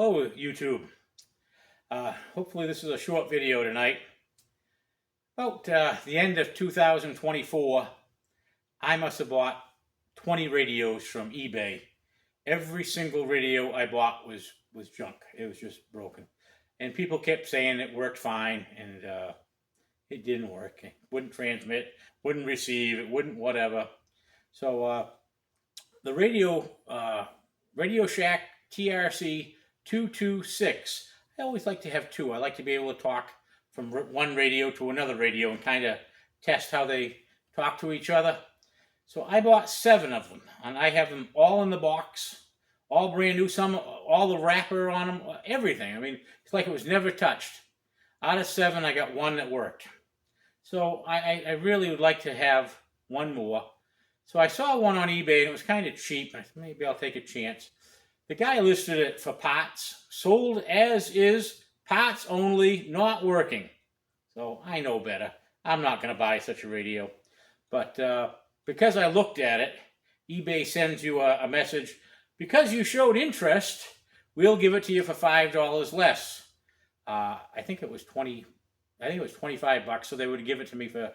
Hello, YouTube. Hopefully this is a short video tonight. About the end of 2024, I must have bought 20 radios from eBay. Every single radio I bought was junk. It was just broken. And people kept saying it worked fine, and it didn't work. It wouldn't transmit, wouldn't receive, it wouldn't whatever. So the Radio Shack TRC 226. I always like to have two. I like to be able to talk from one radio to another radio and kind of test how they talk to each other. So I bought 7 of them, and I have them all in the box, all brand new, some, all the wrapper on them, everything. I mean, it's like it was never touched. Out of 7, I got 1 that worked. So I really would like to have one more. So I saw one on eBay, and it was kind of cheap. I thought maybe I'll take a chance. The guy listed it for parts, sold as is, parts only, not working. So I know better. I'm not going to buy such a radio. But because I looked at it, eBay sends you a message. Because you showed interest, we'll give it to you for $5 less. I think it was $25, so they would give it to me for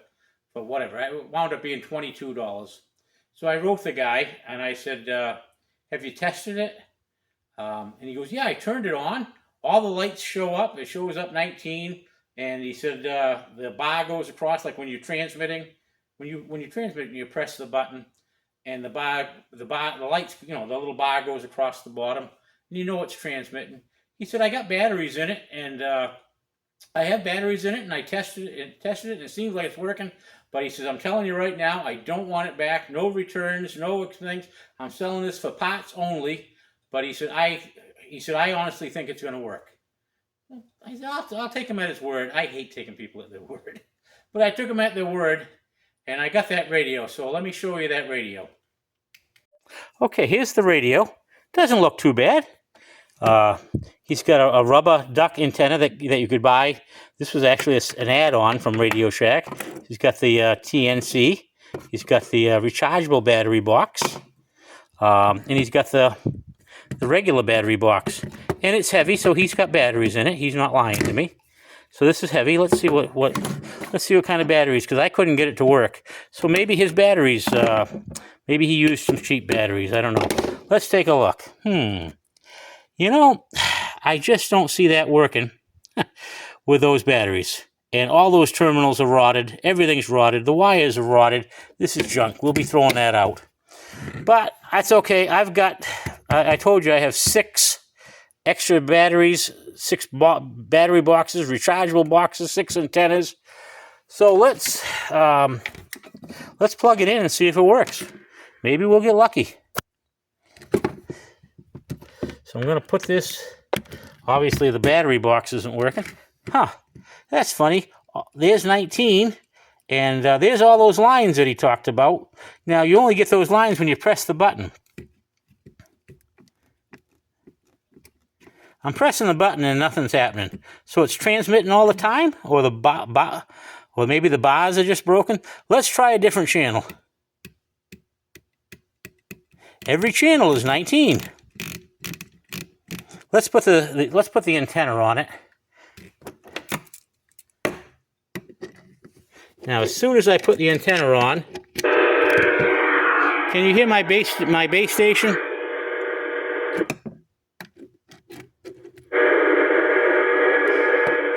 whatever. It wound up being $22. So I wrote the guy, and I said, have you tested it? And he goes, yeah, I turned it on. All the lights show up. It shows up 19. And he said the bar goes across, like when you're transmitting. When you transmit, you press the button, and the lights, the little bar goes across the bottom, and you know it's transmitting. He said, I got batteries in it, and I have batteries in it, and I tested it, and it seems like it's working. But he says, I'm telling you right now, I don't want it back. No returns, no things. I'm selling this for parts only. But he said, I honestly think it's going to work. I said, I'll take him at his word. I hate taking people at their word. But I took him at their word, and I got that radio. So let me show you that radio. Okay, here's the radio. Doesn't look too bad. He's got a rubber duck antenna that you could buy. This was actually an add-on from Radio Shack. He's got the TNC. He's got the rechargeable battery box. And he's got the regular battery box, and it's heavy, so he's got batteries in it. He's not lying to me. So this is heavy. Let's see what kind of batteries, because I couldn't get it to work. So maybe his batteries, maybe he used some cheap batteries. I don't know. Let's take a look. I just don't see that working with those batteries. And all those terminals are rotted. Everything's rotted. The wires are rotted. This is junk. We'll be throwing that out. But that's okay. I told you I have 6 extra batteries, 6 battery boxes, rechargeable boxes, 6 antennas. So let's plug it in and see if it works. Maybe we'll get lucky. So I'm going to put this, obviously the battery box isn't working. That's funny. There's 19. And there's all those lines that he talked about. Now, you only get those lines when you press the button. I'm pressing the button and nothing's happening. So it's transmitting all the time? Or or maybe the bars are just broken? Let's try a different channel. Every channel is 19. Let's put the antenna on it. Now, as soon as I put the antenna on, can you hear my base station?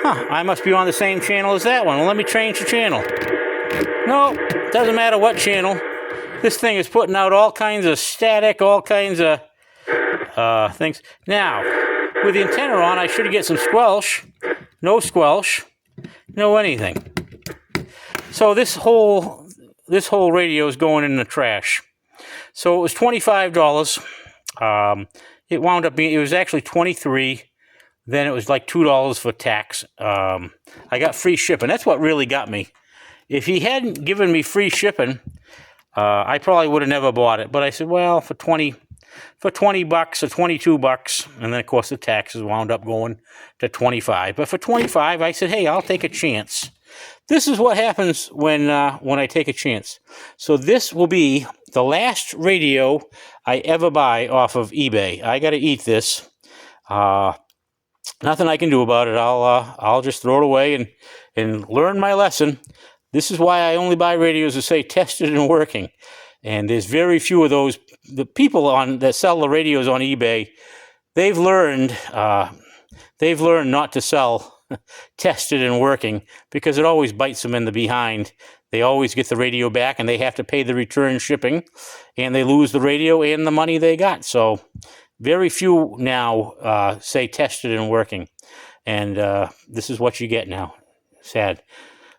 I must be on the same channel as that one. Well, let me change the channel. No, doesn't matter what channel. This thing is putting out all kinds of static, all kinds of things. Now, with the antenna on, I should get some squelch. No squelch. No anything. So this whole radio is going in the trash. So it was $25. It wound up being, it was actually $23. Then it was like $2 for tax. I got free shipping. That's what really got me. If he hadn't given me free shipping, I probably would have never bought it. But I said, well, for $20 or $22, and then of course the taxes wound up going to $25. But for $25, I said, hey, I'll take a chance. This is what happens when I take a chance. So this will be the last radio I ever buy off of eBay. I got to eat this. Nothing I can do about it. I'll just throw it away and learn my lesson. This is why I only buy radios that say tested and working. And there's very few of those. The people that sell the radios on eBay, they've learned not to sell tested and working, because it always bites them in the behind. They always get the radio back and they have to pay the return shipping, and they lose the radio and the money they got. So very few now say tested and working, and this is what you get now. Sad.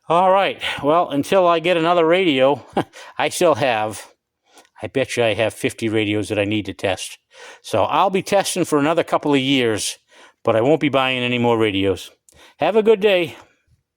All right, well, until I get another radio, I bet you I have 50 radios that I need to test. So I'll be testing for another couple of years, but I won't be buying any more radios. Have a good day.